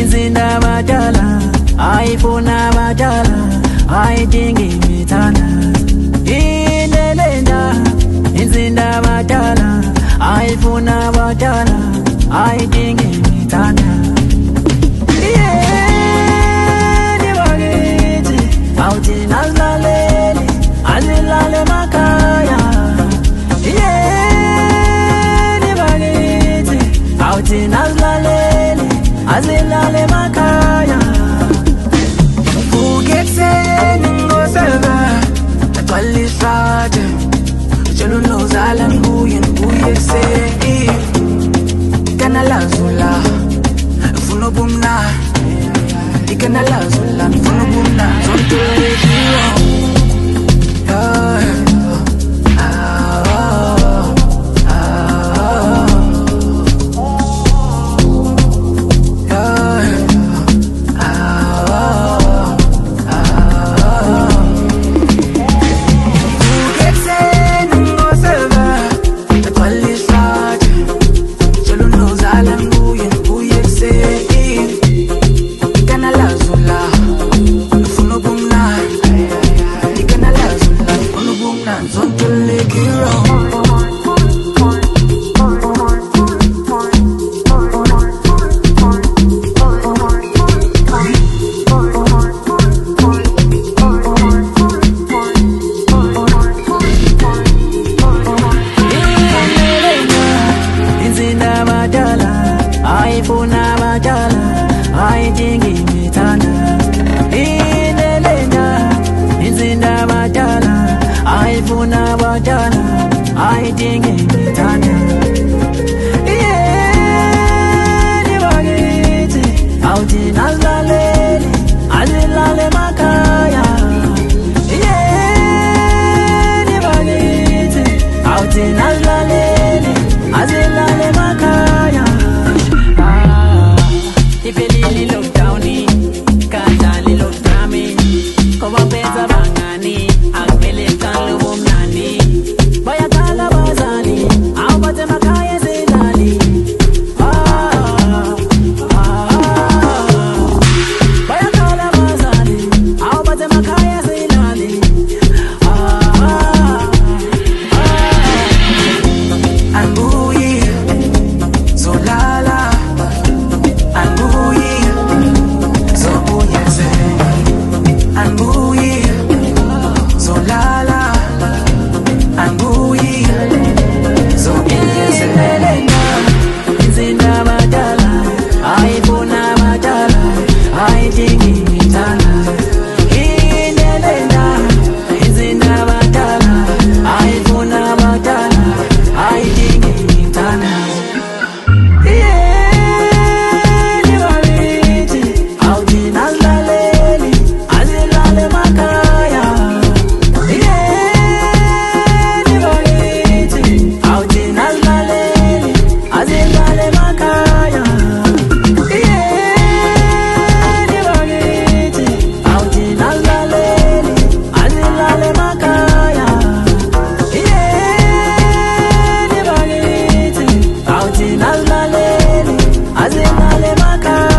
Inzinda batala, ayifuna batala, ayidingi mithanda. Inelenda, inzinda batala, ayifuna batala, ayidingi mithanda. Auti nazlalele, azilale makaya. Ni bagiti, auti nazlalele, azilale makaya. Uketseni ngoseva, atwalisade. Jelo nozala nguye ekseni. Ikana lazula, funo bumna. Ikana lazula, funo bumna. Ayifuna batala, ayidingi mithanda. Inelenda, inzinda batala, ayifuna batala, ayidingi mithanda. Ni bagiti, auti nazlalele, azilale makaya. Ni bagiti, auti nazlalele, azilale makaya. Ifeli lockdowni, kazali lockdami, koba pesa bangani, akpele kanlu bumnani, baya kala bazali, au bate makaya zilali. Baya kala bazali, au bate makaya zilali. Anguyi, zolala. Azilale makaya.